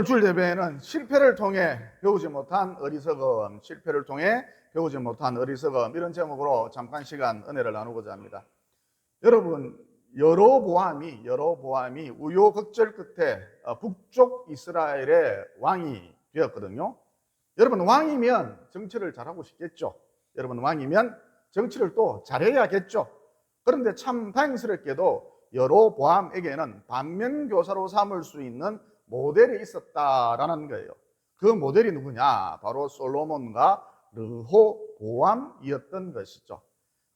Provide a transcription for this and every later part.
오늘 주일 예배에는 실패를 통해 배우지 못한 어리석음, 실패를 통해 배우지 못한 어리석음, 이런 제목으로 잠깐 시간 은혜를 나누고자 합니다. 여러분, 여로보암이 우여곡절 끝에 북쪽 이스라엘의 왕이 되었거든요. 여러분, 왕이면 정치를 잘하고 싶겠죠. 여러분, 왕이면 정치를 또 잘해야겠죠. 그런데 참 다행스럽게도 여로보암에게는 반면교사로 삼을 수 있는 모델이 있었다라는 거예요. 그 모델이 누구냐? 바로 솔로몬과 르호보암이었던 것이죠.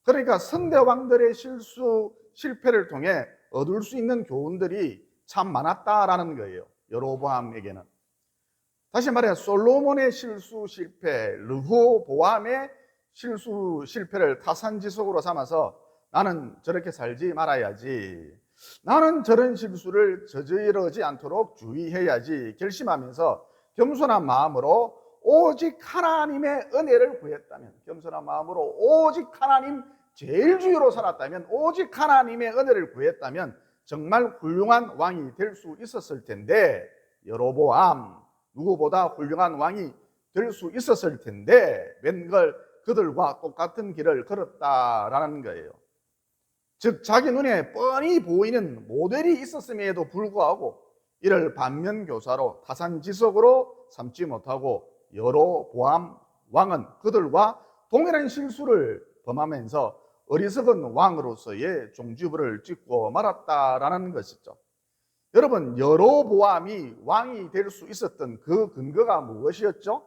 그러니까 선대 왕들의 실패를 통해 얻을 수 있는 교훈들이 참 많았다라는 거예요. 여로보암에게는. 다시 말해 솔로몬의 실패, 르호보암의 실패를 타산지석으로 삼아서 나는 저렇게 살지 말아야지, 나는 저런 실수를 저지르지 않도록 주의해야지 결심하면서 겸손한 마음으로 오직 하나님의 은혜를 구했다면, 겸손한 마음으로 오직 하나님 제일주의로 살았다면, 오직 하나님의 은혜를 구했다면 정말 훌륭한 왕이 될 수 있었을 텐데, 여로보암 누구보다 훌륭한 왕이 될 수 있었을 텐데 웬걸 그들과 똑같은 길을 걸었다라는 거예요. 즉 자기 눈에 뻔히 보이는 모델이 있었음에도 불구하고 이를 반면교사로 타산지석으로 삼지 못하고 여로보암 왕은 그들과 동일한 실수를 범하면서 어리석은 왕으로서의 종지부를 찍고 말았다라는 것이죠. 여러분, 여로보암이 왕이 될 수 있었던 그 근거가 무엇이었죠?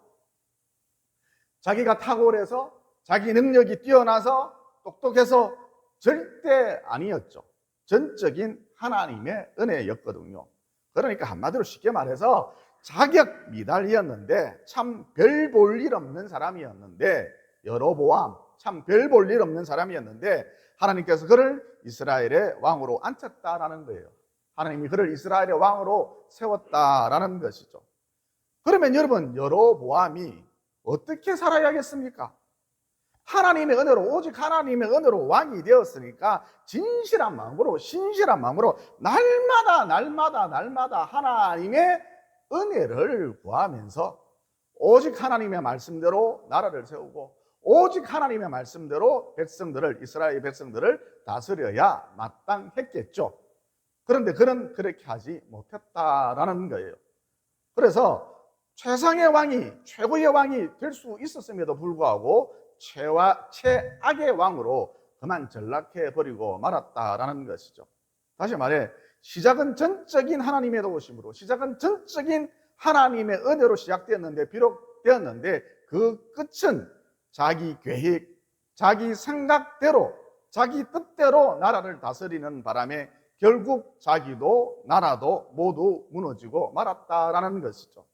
자기가 탁월해서, 자기 능력이 뛰어나서, 똑똑해서 절대 아니었죠. 전적인 하나님의 은혜였거든요. 그러니까 한마디로 쉽게 말해서 자격 미달이었는데 참 별 볼 일 없는 사람이었는데, 여로보암 참 별 볼 일 없는 사람이었는데 하나님께서 그를 이스라엘의 왕으로 앉혔다라는 거예요. 하나님이 그를 이스라엘의 왕으로 세웠다라는 것이죠. 그러면 여러분, 여로보암이 어떻게 살아야겠습니까? 하나님의 은혜로, 오직 하나님의 은혜로 왕이 되었으니까 진실한 마음으로, 신실한 마음으로 날마다 하나님의 은혜를 구하면서 오직 하나님의 말씀대로 나라를 세우고 오직 하나님의 말씀대로 백성들을, 이스라엘 백성들을 다스려야 마땅했겠죠. 그런데 그는 그렇게 하지 못했다라는 거예요. 그래서 최상의 왕이, 최고의 왕이 될 수 있었음에도 불구하고 최악의 왕으로 그만 전락해버리고 말았다라는 것이죠. 다시 말해 시작은 전적인 하나님의 도우심으로, 시작은 전적인 하나님의 은혜로 시작되었는데, 비록 되었는데 그 끝은 자기 계획, 자기 생각대로, 자기 뜻대로 나라를 다스리는 바람에 결국 자기도 나라도 모두 무너지고 말았다라는 것이죠.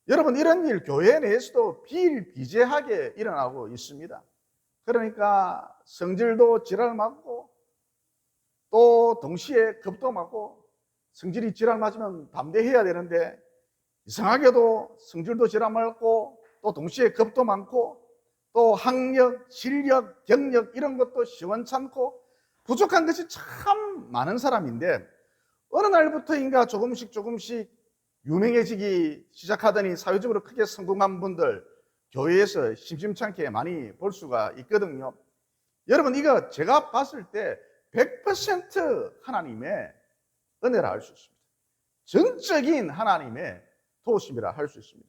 여러분, 이런 일 교회 내에서도 비일비재하게 일어나고 있습니다. 그러니까 성질도 지랄 맞고 또 동시에 겁도 맞고, 성질이 지랄 맞으면 담대해야 되는데 이상하게도 성질도 지랄 맞고 또 동시에 겁도 많고 또 학력, 실력, 경력 이런 것도 시원찮고 부족한 것이 참 많은 사람인데, 어느 날부터인가 조금씩 유명해지기 시작하더니 사회적으로 크게 성공한 분들 교회에서 심심찮게 많이 볼 수가 있거든요. 여러분, 이거 제가 봤을 때 100% 하나님의 은혜라 할 수 있습니다. 전적인 하나님의 도우심이라 할 수 있습니다.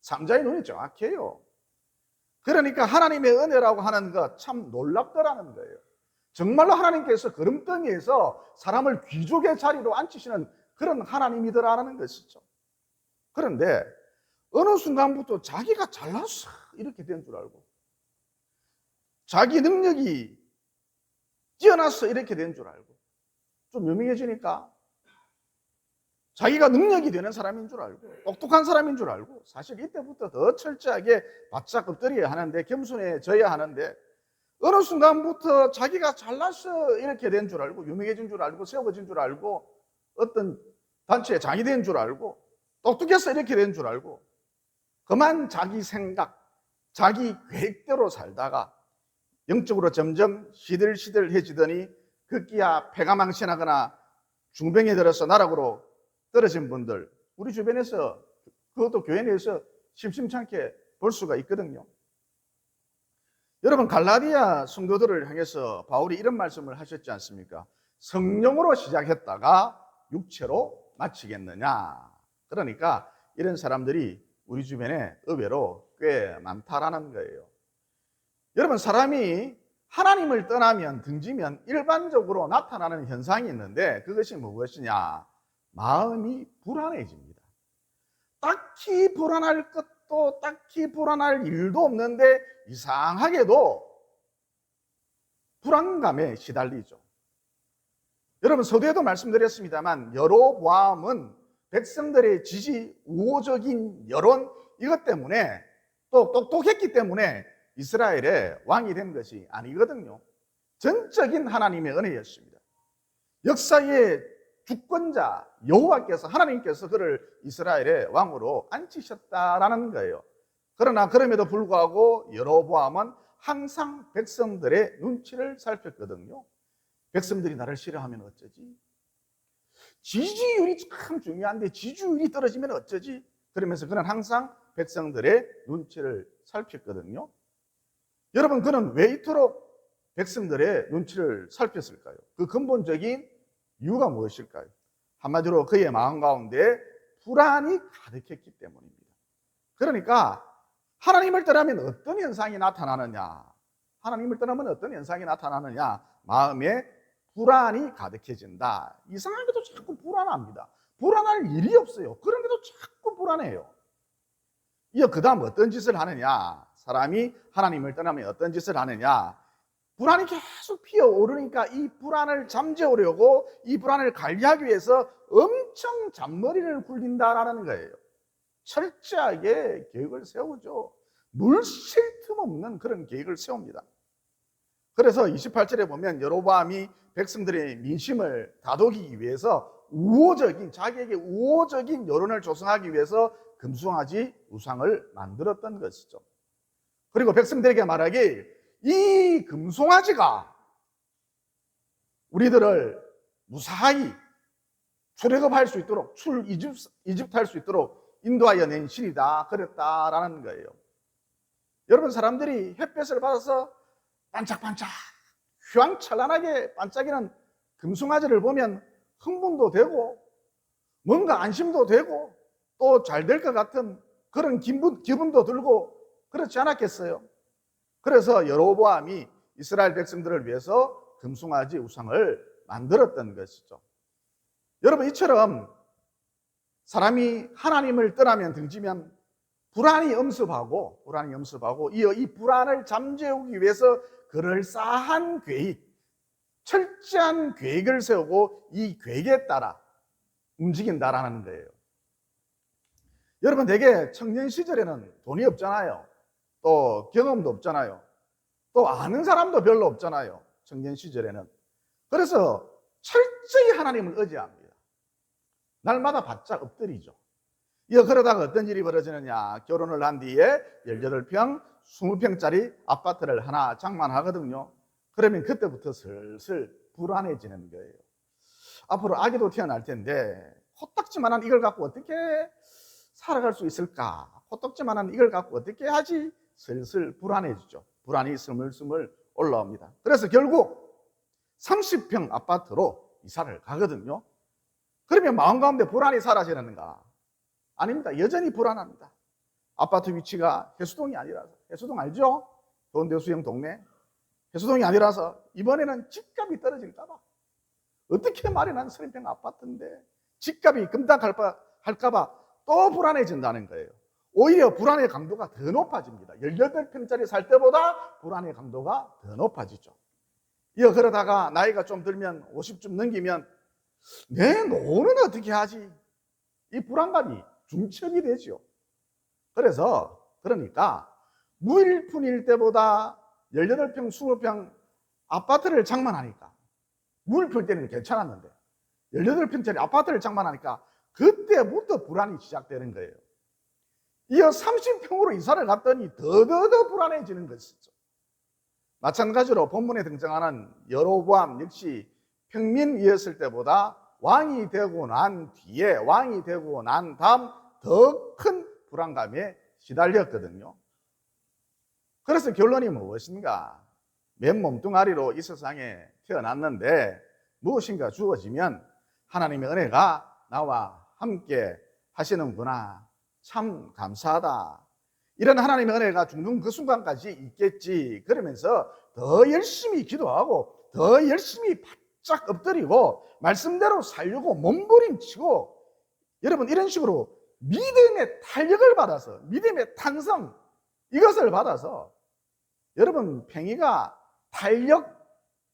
삼자의 눈이 정확해요. 그러니까 하나님의 은혜라고 하는 것 참 놀랍더라는 거예요. 정말로 하나님께서 걸음덩이에서 사람을 귀족의 자리로 앉히시는 그런 하나님이더라는 것이죠. 그런데 어느 순간부터 자기가 잘났어 이렇게 된 줄 알고, 자기 능력이 뛰어났어 이렇게 된 줄 알고, 좀 유명해지니까 자기가 능력이 되는 사람인 줄 알고, 똑똑한 사람인 줄 알고, 사실 이때부터 더 철저하게 바짝 엎드려야 하는데, 겸손해져야 하는데, 어느 순간부터 자기가 잘났어 이렇게 된 줄 알고, 유명해진 줄 알고, 세워진 줄 알고, 어떤 단체에 장이 된 줄 알고, 똑똑해서 이렇게 된 줄 알고, 그만 자기 생각, 자기 계획대로 살다가 영적으로 점점 시들시들해지더니 급기야 폐가 망신하거나 중병에 들어서 나락으로 떨어진 분들, 우리 주변에서, 그것도 교회 내에서 심심찮게 볼 수가 있거든요. 여러분, 갈라디아 성도들을 향해서 바울이 이런 말씀을 하셨지 않습니까? 성령으로 시작했다가 육체로 마치겠느냐. 그러니까 이런 사람들이 우리 주변에 의외로 꽤 많다라는 거예요. 여러분, 사람이 하나님을 떠나면, 등지면 일반적으로 나타나는 현상이 있는데 그것이 무엇이냐? 마음이 불안해집니다. 딱히 불안할 것도 딱히 불안할 일도 없는데 이상하게도 불안감에 시달리죠. 여러분, 서두에도 말씀드렸습니다만 여로보암은 백성들의 지지, 우호적인 여론, 이것 때문에, 또 똑똑했기 때문에 이스라엘의 왕이 된 것이 아니거든요. 전적인 하나님의 은혜였습니다. 역사의 주권자 여호와께서, 하나님께서 그를 이스라엘의 왕으로 앉히셨다라는 거예요. 그러나 그럼에도 불구하고 여로보암은 항상 백성들의 눈치를 살폈거든요. 백성들이 나를 싫어하면 어쩌지? 지지율이 참 중요한데 지지율이 떨어지면 어쩌지? 그러면서 그는 항상 백성들의 눈치를 살폈거든요. 여러분, 그는 왜 이토록 백성들의 눈치를 살폈을까요? 그 근본적인 이유가 무엇일까요? 한마디로 그의 마음 가운데 불안이 가득했기 때문입니다. 그러니까 하나님을 떠나면 어떤 현상이 나타나느냐? 하나님을 떠나면 어떤 현상이 나타나느냐? 마음에 불안이 가득해진다. 이상하게도 자꾸 불안합니다. 불안할 일이 없어요. 그런데도 자꾸 불안해요. 이어 그 다음 어떤 짓을 하느냐? 사람이 하나님을 떠나면 어떤 짓을 하느냐? 불안이 계속 피어오르니까 이 불안을 잠재우려고, 이 불안을 관리하기 위해서 엄청 잔머리를 굴린다라는 거예요. 철저하게 계획을 세우죠. 물 쉴 틈 없는 그런 계획을 세웁니다. 그래서 28절에 보면 여로보암이 백성들의 민심을 다독이기 위해서 자기에게 우호적인 여론을 조성하기 위해서 금송아지 우상을 만들었던 것이죠. 그리고 백성들에게 말하길, 이 금송아지가 우리들을 무사히 출애굽할 수 있도록, 이집트할 수 있도록 인도하여 낸 신이다, 그랬다라는 거예요. 여러분, 사람들이 햇볕을 받아서 반짝반짝 휘황찬란하게 반짝이는 금송아지를 보면 흥분도 되고 뭔가 안심도 되고 또 잘 될 것 같은 그런 기분도 들고 그렇지 않았겠어요? 그래서 여로보암이 이스라엘 백성들을 위해서 금송아지 우상을 만들었던 것이죠. 여러분, 이처럼 사람이 하나님을 떠나면, 등지면 불안이 엄습하고 이어 이 불안을 잠재우기 위해서 그럴싸한 계획, 철저한 계획을 세우고 이 계획에 따라 움직인다라는 거예요. 여러분, 대개 청년 시절에는 돈이 없잖아요. 또 경험도 없잖아요. 또 아는 사람도 별로 없잖아요. 청년 시절에는. 그래서 철저히 하나님을 의지합니다. 날마다 바짝 엎드리죠. 그러다가 어떤 일이 벌어지느냐? 결혼을 한 뒤에 18평, 20평짜리 아파트를 하나 장만하거든요. 그러면 그때부터 슬슬 불안해지는 거예요. 앞으로 아기도 태어날 텐데 코딱지만한 이걸 갖고 어떻게 살아갈 수 있을까? 코딱지만한 이걸 갖고 어떻게 하지? 슬슬 불안해지죠. 불안이 스물스물 올라옵니다. 그래서 결국 30평 아파트로 이사를 가거든요. 그러면 마음 가운데 불안이 사라지는가? 아닙니다. 여전히 불안합니다. 아파트 위치가 해수동이 아니라서. 해수동 알죠? 돈대수영 동네. 해수동이 아니라서 이번에는 집값이 떨어질까 봐. 어떻게 마련한 30평 아파트인데 집값이 금닥할까 봐 또 불안해진다는 거예요. 오히려 불안의 강도가 더 높아집니다. 18평짜리 살 때보다 불안의 강도가 더 높아지죠. 그러다가 나이가 좀 들면 50쯤 넘기면 내 노후는 어떻게 하지? 이 불안감이 중첩이 되죠. 그러니까 무일푼일 때보다 18평, 20평 아파트를 장만하니까, 무일푼일 때는 괜찮았는데 18평짜리 아파트를 장만하니까 그때부터 불안이 시작되는 거예요. 이어 30평으로 이사를 갔더니 더더더 불안해지는 것이죠. 마찬가지로 본문에 등장하는 여로보암 역시 평민이었을 때보다 왕이 되고 난 뒤에, 왕이 되고 난 다음 더 큰 불안감에 시달렸거든요. 그래서 결론이 무엇인가? 맨 몸뚱아리로 이 세상에 태어났는데 무엇인가 주어지면 하나님의 은혜가 나와 함께 하시는구나. 참 감사하다. 이런 하나님의 은혜가 죽는 그 순간까지 있겠지. 그러면서 더 열심히 기도하고 더 열심히 바짝 엎드리고 말씀대로 살려고 몸부림치고, 여러분 이런 식으로 믿음의 탄력을 받아서, 믿음의 탄성, 이것을 받아서 여러분 팽이가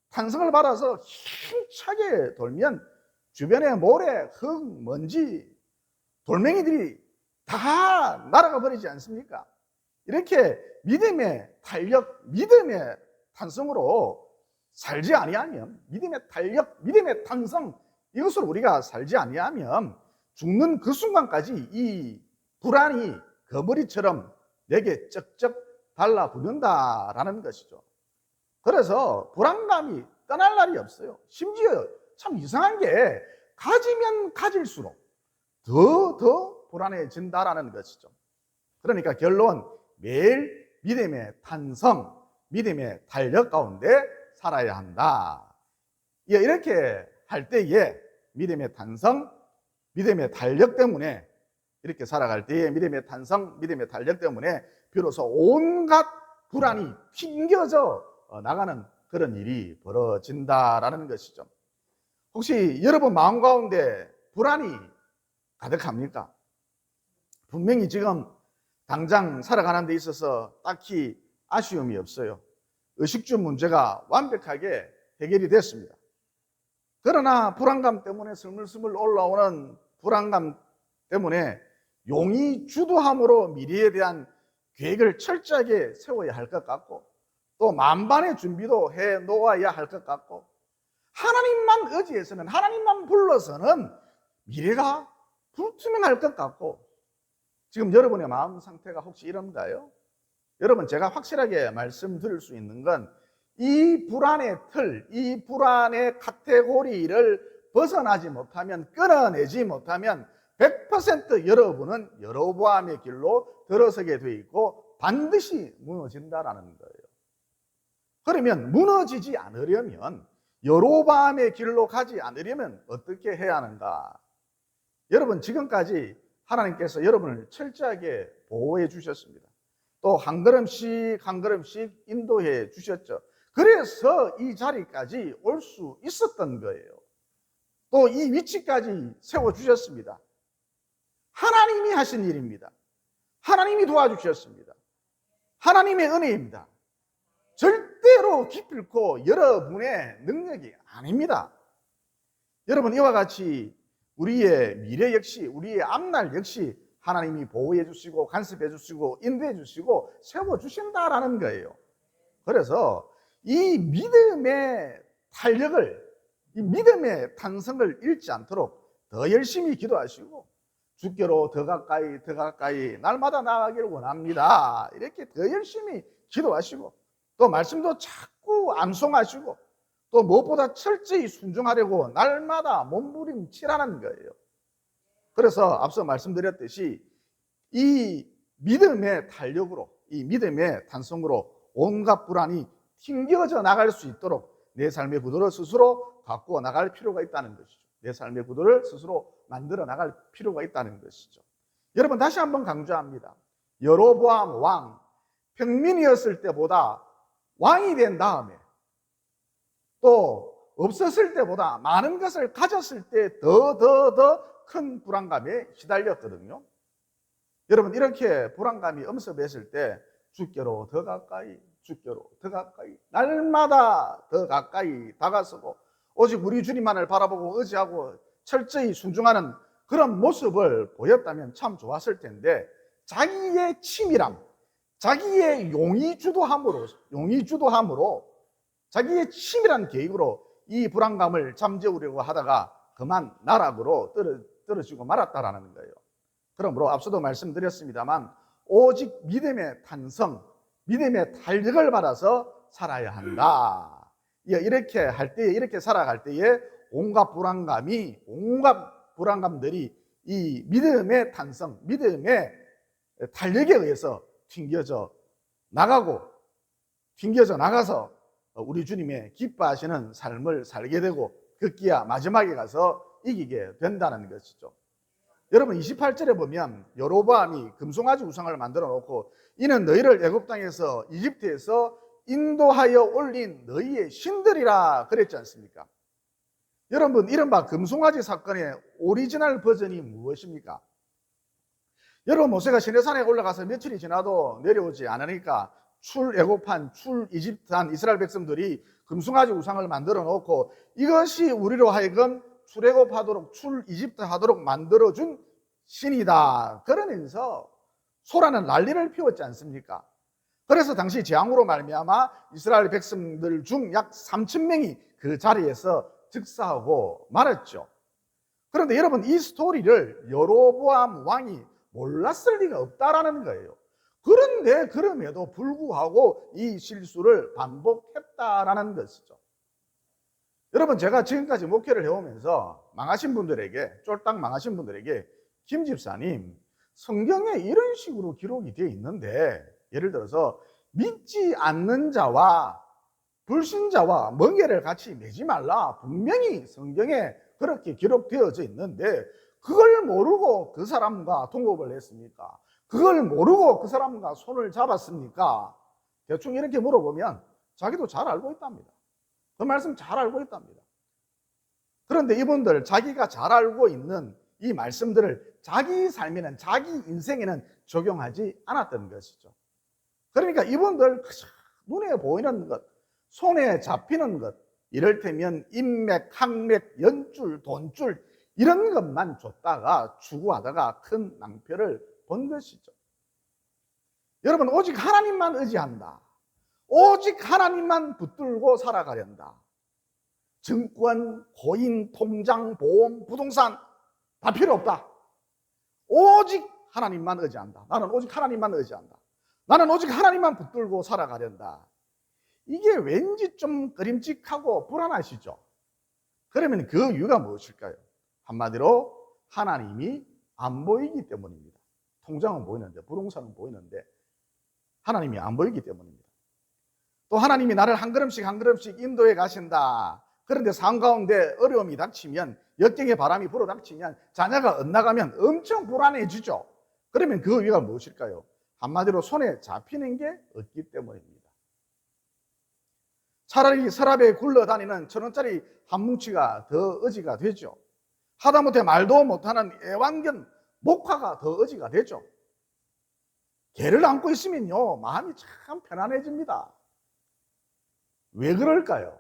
탄성을 받아서 힘차게 돌면 주변에 모래, 흙, 먼지, 돌멩이들이 다 날아가 버리지 않습니까? 이렇게 믿음의 탄력, 믿음의 탄성으로 살지 아니하면, 믿음의 탄력, 믿음의 탄성, 이것으로 우리가 살지 아니하면 죽는 그 순간까지 이 불안이 거머리처럼 내게 쩍쩍 달라붙는다라는 것이죠. 그래서 불안감이 떠날 날이 없어요. 심지어 참 이상한 게 가지면 가질수록 더 불안해진다라는 것이죠. 그러니까 결론, 매일 믿음의 탄성, 믿음의 탄력 가운데 살아야 한다. 이렇게 할 때에 믿음의 탄성, 믿음의 탄력 때문에, 이렇게 살아갈 때에 믿음의 탄성, 믿음의 탄력 때문에 비로소 온갖 불안이 튕겨져 나가는 그런 일이 벌어진다라는 것이죠. 혹시 여러분 마음 가운데 불안이 가득합니까? 분명히 지금 당장 살아가는 데 있어서 딱히 아쉬움이 없어요. 의식주 문제가 완벽하게 해결이 됐습니다. 그러나 불안감 때문에 스물스물 올라오는 불안감 때문에 용이 주도함으로 미래에 대한 계획을 철저하게 세워야 할 것 같고, 또 만반의 준비도 해 놓아야 할 것 같고, 하나님만 의지해서는, 하나님만 불러서는 미래가 불투명할 것 같고, 지금 여러분의 마음 상태가 혹시 이런가요? 여러분, 제가 확실하게 말씀드릴 수 있는 건 이 불안의 틀, 이 불안의 카테고리를 벗어나지 못하면, 끊어내지 못하면 100% 여러분은 여로보암의 길로 들어서게 돼 있고 반드시 무너진다라는 거예요. 그러면 무너지지 않으려면, 여로보암의 길로 가지 않으려면 어떻게 해야 하는가? 여러분, 지금까지 하나님께서 여러분을 철저하게 보호해 주셨습니다. 또 한 걸음씩 한 걸음씩 인도해 주셨죠. 그래서 이 자리까지 올 수 있었던 거예요. 또 이 위치까지 세워주셨습니다. 하나님이 하신 일입니다. 하나님이 도와주셨습니다. 하나님의 은혜입니다. 절대로 기필코 여러분의 능력이 아닙니다. 여러분, 이와 같이 우리의 미래 역시, 우리의 앞날 역시 하나님이 보호해 주시고 간섭해 주시고 인도해 주시고 세워주신다라는 거예요. 그래서 이 믿음의 탄력을, 이 믿음의 탄성을 잃지 않도록 더 열심히 기도하시고, 주께로 더 가까이 날마다 나아가기를 원합니다. 이렇게 더 열심히 기도하시고, 또 말씀도 자꾸 암송하시고, 또 무엇보다 철저히 순종하려고 날마다 몸부림치라는 거예요. 그래서 앞서 말씀드렸듯이 이 믿음의 탄력으로, 이 믿음의 탄성으로 온갖 불안이 튕겨져 나갈 수 있도록 내 삶의 구도를 스스로 바꾸어 나갈 필요가 있다는 것이죠. 내 삶의 구도를 스스로 만들어 나갈 필요가 있다는 것이죠. 여러분, 다시 한번 강조합니다. 여로보암 왕, 평민이었을 때보다 왕이 된 다음에, 또 없었을 때보다 많은 것을 가졌을 때 더 큰 불안감에 시달렸거든요. 여러분, 이렇게 불안감이 엄습했을 때 주께로 더 가까이, 주께로 더 가까이, 날마다 더 가까이 다가서고 오직 우리 주님만을 바라보고 의지하고 철저히 순종하는 그런 모습을 보였다면 참 좋았을 텐데, 자기의 치밀함, 자기의 용의 주도함으로 자기의 치밀한 계획으로 이 불안감을 잠재우려고 하다가 그만 나락으로 떨어지고 말았다라는 거예요. 그러므로 앞서도 말씀드렸습니다만 오직 믿음의 탄성, 믿음의 탄력을 받아서 살아야 한다. 이렇게 할 때에, 이렇게 살아갈 때에 온갖 불안감들이 이 믿음의 탄성, 믿음의 탄력에 의해서 튕겨져 나가서 우리 주님의 기뻐하시는 삶을 살게 되고 급기야 마지막에 가서 이기게 된다는 것이죠. 여러분 28절에 보면 여로보암이 금송아지 우상을 만들어 놓고 이는 너희를 애굽 땅에서 이집트에서 인도하여 올린 너희의 신들이라 그랬지 않습니까? 여러분 이른바 금송아지 사건의 오리지널 버전이 무엇입니까? 여러분 모세가 시내산에 올라가서 며칠이 지나도 내려오지 않으니까 출애굽한 출이집트한 이스라엘 백성들이 금송아지 우상을 만들어 놓고 이것이 우리로 하여금 출애굽하도록 출이집트하도록 만들어준 신이다 그러면서 소라는 난리를 피웠지 않습니까? 그래서 당시 재앙으로 말미암아 이스라엘 백성들 중 약 3,000명이 그 자리에서 즉사하고 말았죠. 그런데 여러분 이 스토리를 여로보암 왕이 몰랐을 리가 없다라는 거예요. 그런데 그럼에도 불구하고 이 실수를 반복했다라는 것이죠. 여러분 제가 지금까지 목회를 해오면서 쫄딱 망하신 분들에게 김 집사님 성경에 이런 식으로 기록이 되어 있는데 예를 들어서 믿지 않는 자와 불신자와 멍에를 같이 매지 말라 분명히 성경에 그렇게 기록되어져 있는데 그걸 모르고 그 사람과 동업을 했습니까? 그걸 모르고 그 사람과 손을 잡았습니까? 대충 이렇게 물어보면 자기도 잘 알고 있답니다. 그 말씀 잘 알고 있답니다. 그런데 이분들 자기가 잘 알고 있는 이 말씀들을 자기 삶에는 자기 인생에는 적용하지 않았던 것이죠. 그러니까 이분들 눈에 보이는 것, 손에 잡히는 것, 이를테면 인맥, 학맥, 연줄, 돈줄 이런 것만 줬다가 추구하다가 큰 낭패를 본 것이죠. 여러분 오직 하나님만 의지한다. 오직 하나님만 붙들고 살아가련다. 증권, 고인, 통장, 보험, 부동산 다 필요 없다. 오직 하나님만 의지한다. 나는 오직 하나님만 의지한다. 나는 오직 하나님만 붙들고 살아가련다. 이게 왠지 좀 꺼림칙하고 불안하시죠? 그러면 그 이유가 무엇일까요? 한마디로 하나님이 안 보이기 때문입니다. 통장은 보이는데 부동산은 보이는데 하나님이 안 보이기 때문입니다. 또 하나님이 나를 한 걸음씩 한 걸음씩 인도해 가신다. 그런데 삶 가운데 어려움이 닥치면 역경의 바람이 불어닥치면 자녀가 엇나가면 엄청 불안해지죠. 그러면 그 이유가 무엇일까요? 한마디로 손에 잡히는 게 없기 때문입니다. 차라리 서랍에 굴러다니는 1,000원짜리 한 뭉치가 더 의지가 되죠. 하다못해 말도 못하는 애완견 목화가 더 의지가 되죠. 개를 안고 있으면요 마음이 참 편안해집니다. 왜 그럴까요?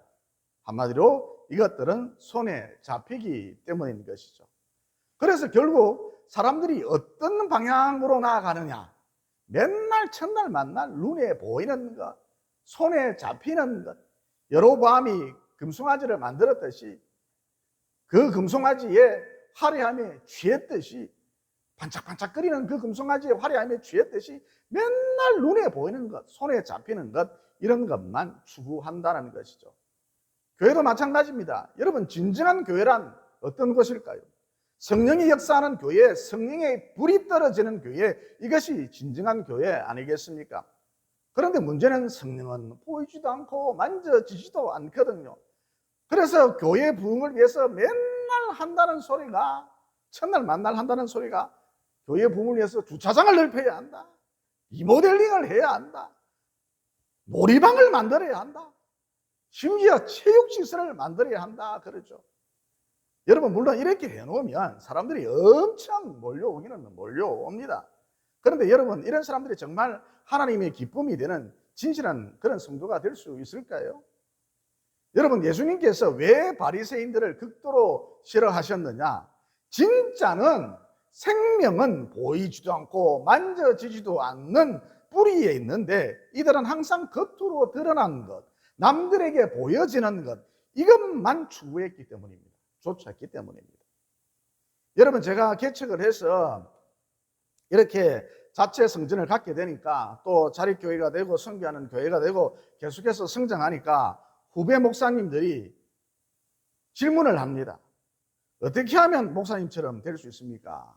한마디로 이것들은 손에 잡히기 때문인 것이죠. 그래서 결국 사람들이 어떤 방향으로 나아가느냐, 맨날 첫날 만날 눈에 보이는 것, 손에 잡히는 것, 여로보암이 금송아지를 만들었듯이 그 금송아지의 화려함에 취했듯이 반짝반짝거리는 그 금송아지의 화려함에 취했듯이 맨날 눈에 보이는 것, 손에 잡히는 것 이런 것만 추구한다는 것이죠. 교회도 마찬가지입니다. 여러분 진정한 교회란 어떤 것일까요? 성령이 역사하는 교회, 성령의 불이 떨어지는 교회, 이것이 진정한 교회 아니겠습니까? 그런데 문제는 성령은 보이지도 않고 만져지지도 않거든요. 그래서 교회 부흥을 위해서 맨날 한다는 소리가, 첫날 만날 한다는 소리가 교회 부흥을 위해서 주차장을 넓혀야 한다, 리모델링을 해야 한다, 놀이방을 만들어야 한다, 심지어 체육시설을 만들어야 한다 그러죠. 여러분 물론 이렇게 해놓으면 사람들이 엄청 몰려오기는 몰려옵니다. 그런데 여러분 이런 사람들이 정말 하나님의 기쁨이 되는 진실한 그런 성도가 될 수 있을까요? 여러분 예수님께서 왜 바리새인들을 극도로 싫어하셨느냐? 진짜는 생명은 보이지도 않고 만져지지도 않는 뿌리에 있는데 이들은 항상 겉으로 드러난 것, 남들에게 보여지는 것 이것만 추구했기 때문입니다. 쫓았기 때문입니다. 여러분 제가 개척을 해서 이렇게 자체 성전을 갖게 되니까 또 자립교회가 되고 선교하는 교회가 되고 계속해서 성장하니까 후배 목사님들이 질문을 합니다. 어떻게 하면 목사님처럼 될 수 있습니까?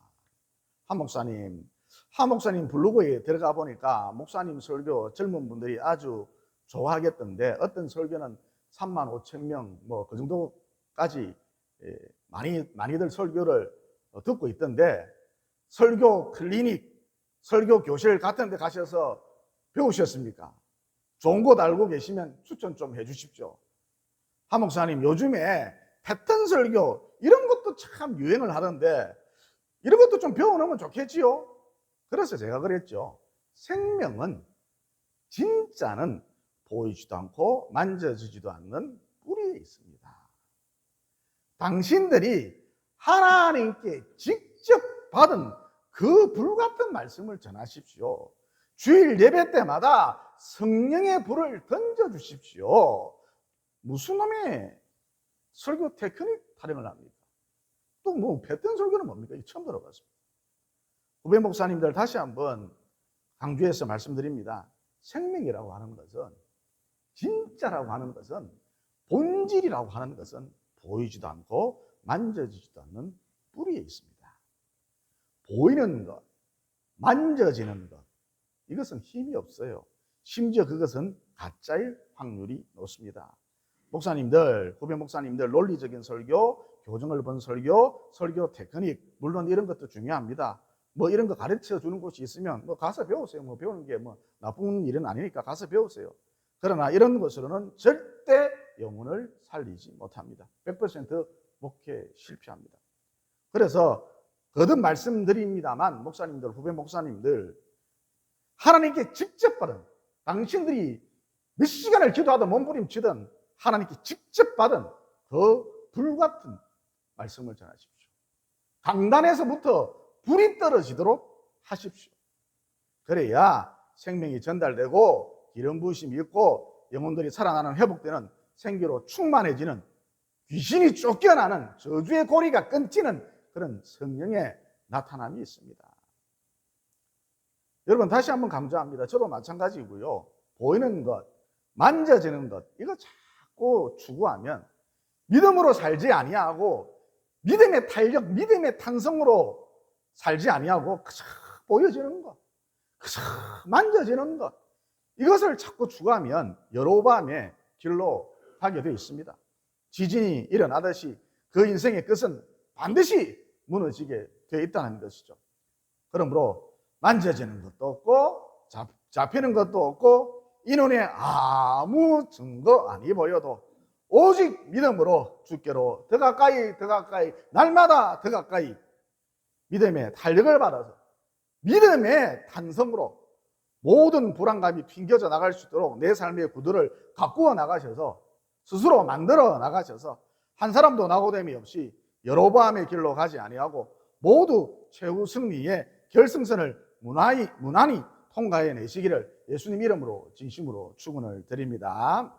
한 목사님 블로그에 들어가 보니까 목사님 설교 젊은 분들이 아주 좋아하겠던데, 어떤 설교는 3만 5천 명 뭐 그 정도까지 많이들 설교를 듣고 있던데, 설교 클리닉, 설교 교실 같은 데 가셔서 배우셨습니까? 좋은 곳 알고 계시면 추천 좀 해 주십시오. 한 목사님, 요즘에 패턴 설교 이런 것도 참 유행을 하던데 이런 것도 좀 배워놓으면 좋겠지요? 그래서 제가 그랬죠. 생명은, 진짜는 보이지도 않고 만져지지도 않는 뿌리에 있습니다. 당신들이 하나님께 직접 받은 그 불같은 말씀을 전하십시오. 주일 예배 때마다 성령의 불을 던져주십시오. 무슨 놈의 설교 테크닉 타령을 합니까? 또 뭐 패턴 설교는 뭡니까? 처음 들어봤습니다. 후배 목사님들, 다시 한번 강조해서 말씀드립니다. 생명이라고 하는 것은, 진짜라고 하는 것은, 본질이라고 하는 것은 보이지도 않고 만져지지도 않는 뿌리에 있습니다. 보이는 것, 만져지는 것, 이것은 힘이 없어요. 심지어 그것은 가짜일 확률이 높습니다. 목사님들, 후배 목사님들, 논리적인 설교, 교정을 본 설교, 설교 테크닉, 물론 이런 것도 중요합니다. 뭐 이런 거 가르쳐 주는 곳이 있으면 뭐 가서 배우세요. 뭐 배우는 게 뭐 나쁜 일은 아니니까 가서 배우세요. 그러나 이런 것으로는 절대 영혼을 살리지 못합니다. 100% 목회 실패합니다. 그래서 거듭 말씀드립니다만, 목사님들, 후배 목사님들, 하나님께 직접 받은, 당신들이 몇 시간을 기도하든 몸부림치든 하나님께 직접 받은 그 불같은 말씀을 전하십시오. 강단에서부터 불이 떨어지도록 하십시오. 그래야 생명이 전달되고 기름 부으심이 있고 영혼들이 살아나는, 회복되는, 생기로 충만해지는, 귀신이 쫓겨나는, 저주의 고리가 끊기는 그런 성령의 나타남이 있습니다. 여러분, 다시 한번 강조합니다. 저도 마찬가지고요. 보이는 것, 만져지는 것, 이거 자꾸 추구하면 믿음으로 살지 아니하고, 믿음의 탄력, 믿음의 탄성으로 살지 아니하고, 그저 보여지는 것, 그저 만져지는 것, 이것을 자꾸 추구하면 여로보암의 길로 가게 되어 있습니다. 지진이 일어나듯이 그 인생의 끝은 반드시 무너지게 되어 있다는 것이죠. 그러므로 만져지는 것도 없고 잡히는 것도 없고 이 눈에 아무 증거 아니 보여도 오직 믿음으로 주께로 더 가까이 더 가까이, 날마다 더 가까이 믿음의 탄력을 받아서 믿음의 탄성으로 모든 불안감이 튕겨져 나갈 수 있도록 내 삶의 구도를 가꾸어 나가셔서, 스스로 만들어 나가셔서 한 사람도 낙오됨이 없이 여로보암의 길로 가지 아니하고 모두 최후 승리의 결승선을 무난히 통과해 내시기를 예수님 이름으로 진심으로 축원을 드립니다.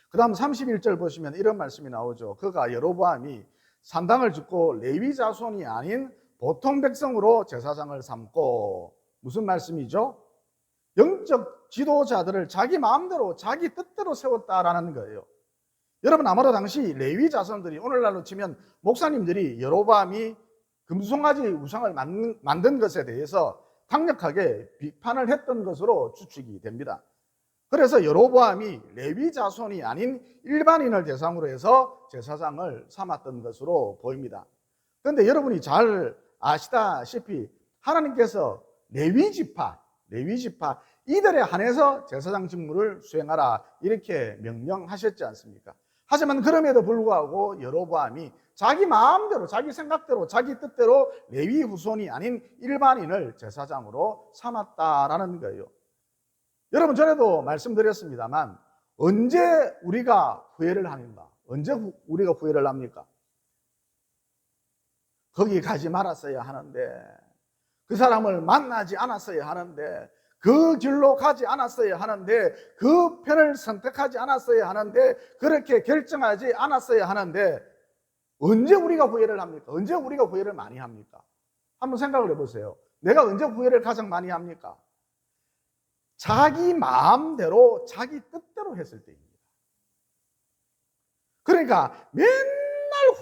그 다음 31절 보시면 이런 말씀이 나오죠. 그가, 여로보암이 산당을 짓고 레위 자손이 아닌 보통 백성으로 제사장을 삼고, 무슨 말씀이죠? 영적 지도자들을 자기 마음대로 자기 뜻대로 세웠다라는 거예요. 여러분, 아마도 당시 레위 자손들이, 오늘날로 치면 목사님들이 여로보암이 금송아지 우상을 만든 것에 대해서 강력하게 비판을 했던 것으로 추측이 됩니다. 그래서 여로보암이 레위 자손이 아닌 일반인을 대상으로 해서 제사장을 삼았던 것으로 보입니다. 그런데 여러분이 잘 아시다시피 하나님께서 레위 지파 이들에 한해서 제사장 직무를 수행하라 이렇게 명령하셨지 않습니까? 하지만 그럼에도 불구하고 여로보암이 자기 마음대로, 자기 생각대로, 자기 뜻대로 레위 후손이 아닌 일반인을 제사장으로 삼았다라는 거예요. 여러분, 전에도 말씀드렸습니다만 언제 우리가 후회를 하는가? 언제 우리가 후회를 합니까? 거기 가지 말았어야 하는데, 그 사람을 만나지 않았어야 하는데, 그 길로 가지 않았어야 하는데, 그 편을 선택하지 않았어야 하는데, 그렇게 결정하지 않았어야 하는데, 언제 우리가 후회를 합니까? 언제 우리가 후회를 많이 합니까? 한번 생각을 해보세요. 내가 언제 후회를 가장 많이 합니까? 자기 마음대로, 자기 뜻대로 했을 때입니다. 그러니까 맨날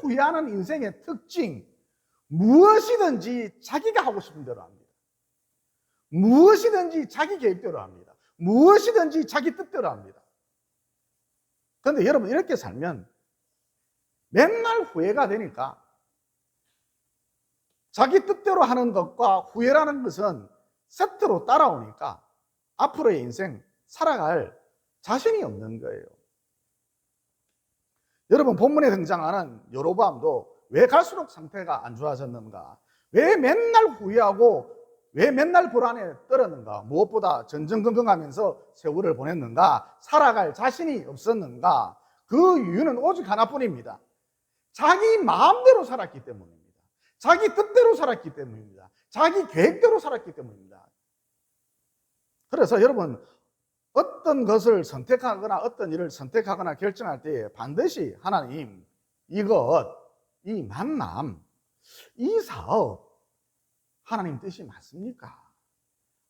후회하는 인생의 특징, 무엇이든지 자기가 하고 싶은 대로 합니다. 무엇이든지 자기 계획대로 합니다. 무엇이든지 자기 뜻대로 합니다. 그런데 여러분, 이렇게 살면 맨날 후회가 되니까 자기 뜻대로 하는 것과 후회라는 것은 세트로 따라오니까 앞으로의 인생 살아갈 자신이 없는 거예요. 여러분, 본문에 등장하는 여로보암도 왜 갈수록 상태가 안 좋아졌는가? 왜 맨날 후회하고 왜 맨날 불안에 떨었는가? 무엇보다 전전긍긍하면서 세월을 보냈는가? 살아갈 자신이 없었는가? 그 이유는 오직 하나뿐입니다. 자기 마음대로 살았기 때문입니다. 자기 뜻대로 살았기 때문입니다. 자기 계획대로 살았기 때문입니다. 그래서 여러분, 어떤 것을 선택하거나 어떤 일을 선택하거나 결정할 때 반드시 하나님, 이것, 이 만남, 이 사업 하나님 뜻이 맞습니까?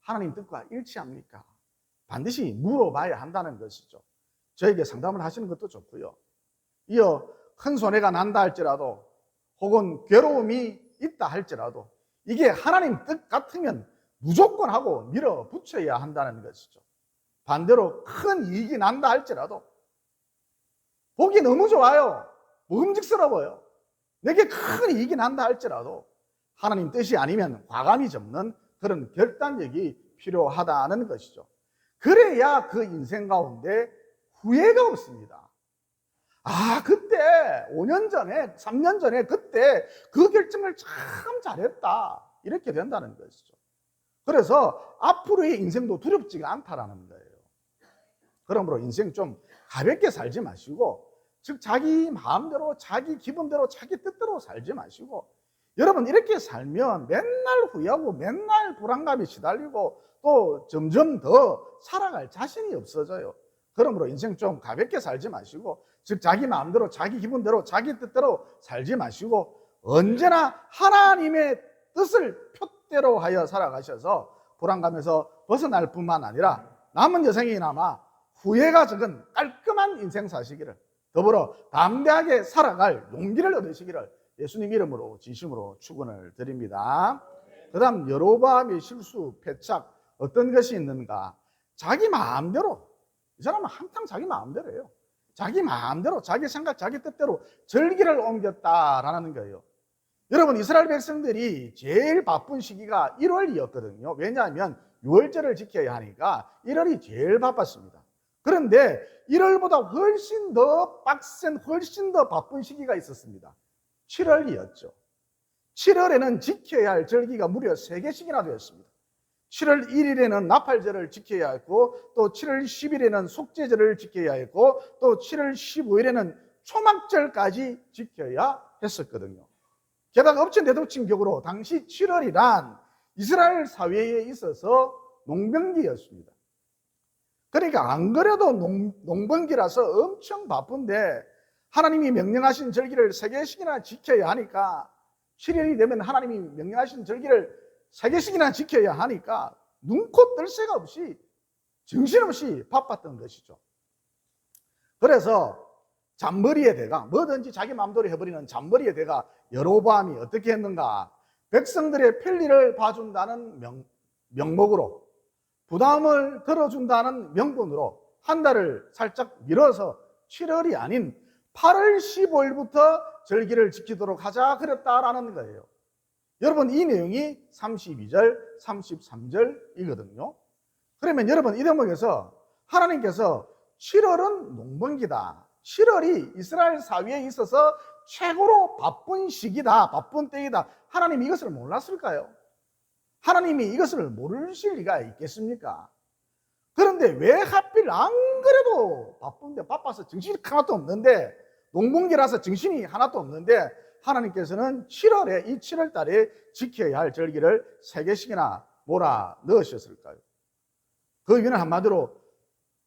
하나님 뜻과 일치합니까? 반드시 물어봐야 한다는 것이죠. 저에게 상담을 하시는 것도 좋고요. 이어 큰 손해가 난다 할지라도 혹은 괴로움이 있다 할지라도 이게 하나님 뜻 같으면 무조건 하고 밀어붙여야 한다는 것이죠. 반대로 큰 이익이 난다 할지라도 보기 너무 좋아요. 먹음직스러워요. 내게 큰 이익이 난다 할지라도 하나님 뜻이 아니면 과감히 접는 그런 결단력이 필요하다는 것이죠. 그래야 그 인생 가운데 후회가 없습니다. 아, 그때 5년 전에 3년 전에 그때 그 결정을 참 잘했다, 이렇게 된다는 것이죠. 그래서 앞으로의 인생도 두렵지가 않다라는 거예요. 그러므로 인생 좀 가볍게 살지 마시고, 즉 자기 마음대로 자기 기분대로 자기 뜻대로 살지 마시고, 여러분 이렇게 살면 맨날 후회하고 맨날 불안감에 시달리고 또 점점 더 살아갈 자신이 없어져요. 그러므로 인생 좀 가볍게 살지 마시고, 즉 자기 마음대로 자기 기분대로 자기 뜻대로 살지 마시고 언제나 하나님의 뜻을 표대로 하여 살아가셔서 불안감에서 벗어날 뿐만 아니라 남은 여생이나마 후회가 적은 깔끔한 인생 사시기를, 더불어 담대하게 살아갈 용기를 얻으시기를 예수님 이름으로 진심으로 축원을 드립니다. 그 다음 여로보암의 실수, 패착, 어떤 것이 있는가? 자기 마음대로, 이 사람은 항상 자기 마음대로 해요. 자기 마음대로 자기 생각 자기 뜻대로 절기를 옮겼다라는 거예요. 여러분, 이스라엘 백성들이 제일 바쁜 시기가 1월이었거든요. 왜냐하면 6월절을 지켜야 하니까 1월이 제일 바빴습니다. 그런데 1월보다 훨씬 더 빡센, 훨씬 더 바쁜 시기가 있었습니다. 7월이었죠. 7월에는 지켜야 할 절기가 무려 3개씩이나 되었습니다. 7월 1일에는 나팔절을 지켜야 했고, 또 7월 10일에는 속죄절을 지켜야 했고, 또 7월 15일에는 초막절까지 지켜야 했었거든요. 게다가 엎친대덮친 격으로 당시 7월이란 이스라엘 사회에 있어서 농번기였습니다. 그러니까 안 그래도 농번기라서 엄청 바쁜데 하나님이 명령하신 절기를 3개씩이나 지켜야 하니까, 7일이 되면 하나님이 명령하신 절기를 3개씩이나 지켜야 하니까 눈코 뜰 새가 없이 정신없이 바빴던 것이죠. 그래서 잔머리의 대가, 뭐든지 자기 마음대로 해버리는 잔머리의 대가 여로보암이 어떻게 했는가? 백성들의 편리를 봐준다는 명목으로, 부담을 들어준다는 명분으로 한 달을 살짝 미뤄서 7월이 아닌 8월 15일부터 절기를 지키도록 하자 그랬다라는 거예요. 여러분, 이 내용이 32절, 33절이거든요. 그러면 여러분, 이 대목에서 하나님께서 7월은 농번기다, 7월이 이스라엘 사회에 있어서 최고로 바쁜 시기다, 바쁜 때이다, 하나님이 이것을 몰랐을까요? 하나님이 이것을 모르실 리가 있겠습니까? 그런데 왜 하필 안 그래도 바쁜데, 바빠서 정신이 하나도 없는데, 농번기라서 정신이 하나도 없는데 하나님께서는 7월에, 이 7월 달에 지켜야 할 절기를 3개씩이나 몰아 넣으셨을까요? 그 이유는 한마디로,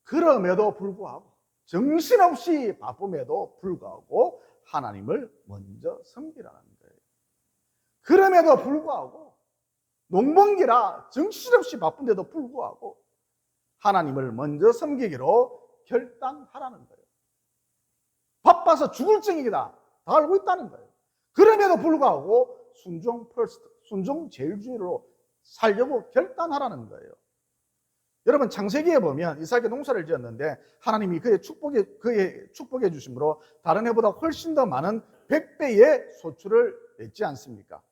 그럼에도 불구하고, 정신없이 바쁨에도 불구하고 하나님을 먼저 섬기라는 거예요. 그럼에도 불구하고, 농번기라 정신없이 바쁜데도 불구하고 하나님을 먼저 섬기기로 결단하라는 거예요. 바빠서 죽을 정이다. 다 알고 있다는 거예요. 그럼에도 불구하고 순종 퍼스트, 순종 제일주의로 살려고 결단하라는 거예요. 여러분 창세기에 보면 이삭이 농사를 지었는데 하나님이 그의 축복해 주심으로 다른 해보다 훨씬 더 많은 100배의 소출을 냈지 않습니까?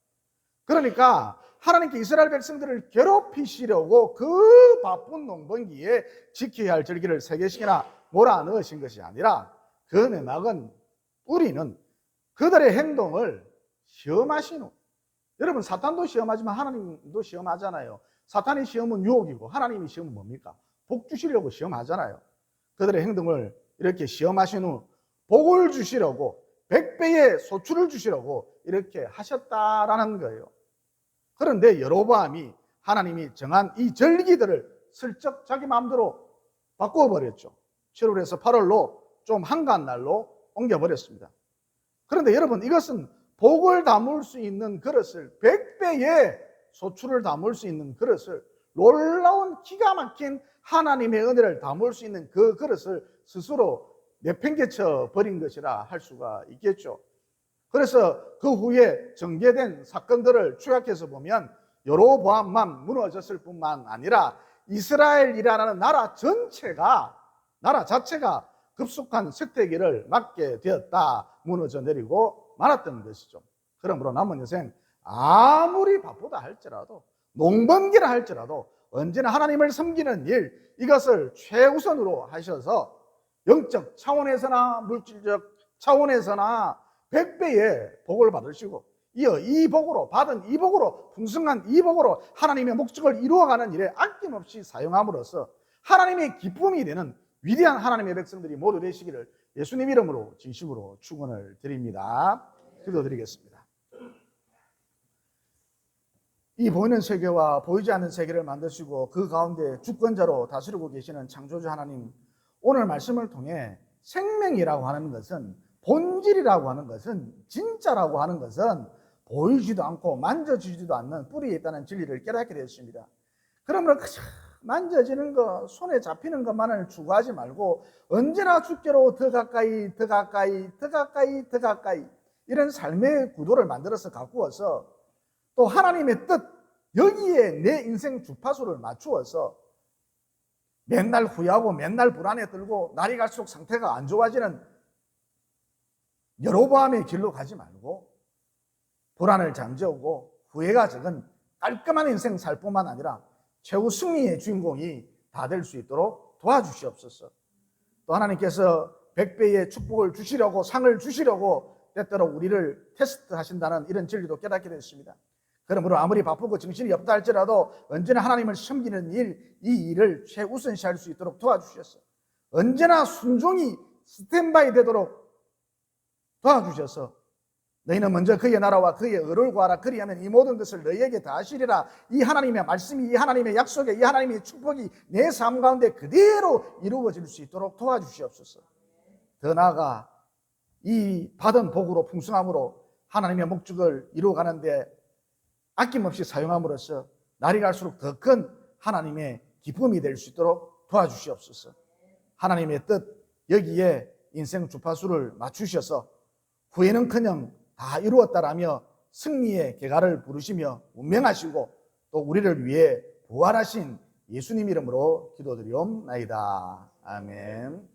그러니까 하나님께 이스라엘 백성들을 괴롭히시려고 그 바쁜 농번기에 지켜야 할 절기를 3개씩이나 몰아넣으신 것이 아니라 그 내막은 뿌리는 그들의 행동을 시험하시는, 여러분 사탄도 시험하지만 하나님도 시험하잖아요. 사탄의 시험은 유혹이고 하나님의 시험은 뭡니까? 복 주시려고 시험하잖아요. 그들의 행동을 이렇게 시험하신 후 복을 주시려고 100배의 소출을 주시려고 이렇게 하셨다라는 거예요. 그런데 여로보암이 하나님이 정한 이 절기들을 슬쩍 자기 마음대로 바꿔버렸죠. 7월에서 8월로 좀 한가한 날로 옮겨버렸습니다. 그런데 여러분 이것은 복을 담을 수 있는 그릇을, 100배의 소출을 담을 수 있는 그릇을, 놀라운 기가 막힌 하나님의 은혜를 담을 수 있는 그 그릇을 스스로 내팽개쳐 버린 것이라 할 수가 있겠죠. 그래서 그 후에 전개된 사건들을 추격해서 보면 여로보암만 무너졌을 뿐만 아니라 이스라엘이라는 나라 자체가 급속한 쇠퇴기를 맞게 되었다, 무너져 내리고 말았던 것이죠. 그러므로 남은 여생 아무리 바쁘다 할지라도, 농번기라 할지라도 언제나 하나님을 섬기는 일, 이것을 최우선으로 하셔서 영적 차원에서나 물질적 차원에서나 100배의 복을 받으시고, 이어 이 복으로 받은 이 복으로, 풍성한 이 복으로 하나님의 목적을 이루어가는 일에 아낌없이 사용함으로써 하나님의 기쁨이 되는 위대한 하나님의 백성들이 모두 되시기를 예수님 이름으로 진심으로 축원을 드립니다. 기도드리겠습니다. 이 보이는 세계와 보이지 않는 세계를 만드시고 그 가운데 주권자로 다스리고 계시는 창조주 하나님, 오늘 말씀을 통해 생명이라고 하는 것은, 본질이라고 하는 것은, 진짜라고 하는 것은 보이지도 않고 만져지지도 않는 뿌리에 있다는 진리를 깨닫게 되었습니다. 그러므로 만져지는 것, 손에 잡히는 것만을 추구하지 말고 언제나 주께로 더 가까이 이런 삶의 구도를 만들어서 가꾸어서, 또 하나님의 뜻, 여기에 내 인생 주파수를 맞추어서 맨날 후회하고 맨날 불안에 들고 날이 갈수록 상태가 안 좋아지는 여로보암의 길로 가지 말고 불안을 잠재우고 후회가 적은 깔끔한 인생 살 뿐만 아니라 최후 승리의 주인공이 다 될 수 있도록 도와주시옵소서. 또 하나님께서 100배의 축복을 주시려고, 상을 주시려고 때때로 우리를 테스트하신다는 이런 진리도 깨닫게 됐습니다. 그러므로 아무리 바쁘고 정신이 없다 할지라도 언제나 하나님을 섬기는 일, 이 일을 최우선시할 수 있도록 도와주셔서 언제나 순종이 스탠바이 되도록 도와주셔서 너희는 먼저 그의 나라와 그의 의를 구하라, 그리하면 이 모든 것을 너희에게 다 하시리라. 이 하나님의 말씀이, 이 하나님의 약속이, 이 하나님의 축복이 내 삶 가운데 그대로 이루어질 수 있도록 도와주시옵소서. 더 나아가 이 받은 복으로, 풍성함으로 하나님의 목적을 이루어가는데 아낌없이 사용함으로써 날이 갈수록 더 큰 하나님의 기쁨이 될 수 있도록 도와주시옵소서. 하나님의 뜻, 여기에 인생 주파수를 맞추셔서 후회는커녕 다 이루었다라며 승리의 계가를 부르시며 운명하시고 또 우리를 위해 부활하신 예수님 이름으로 기도드리옵나이다. 아멘.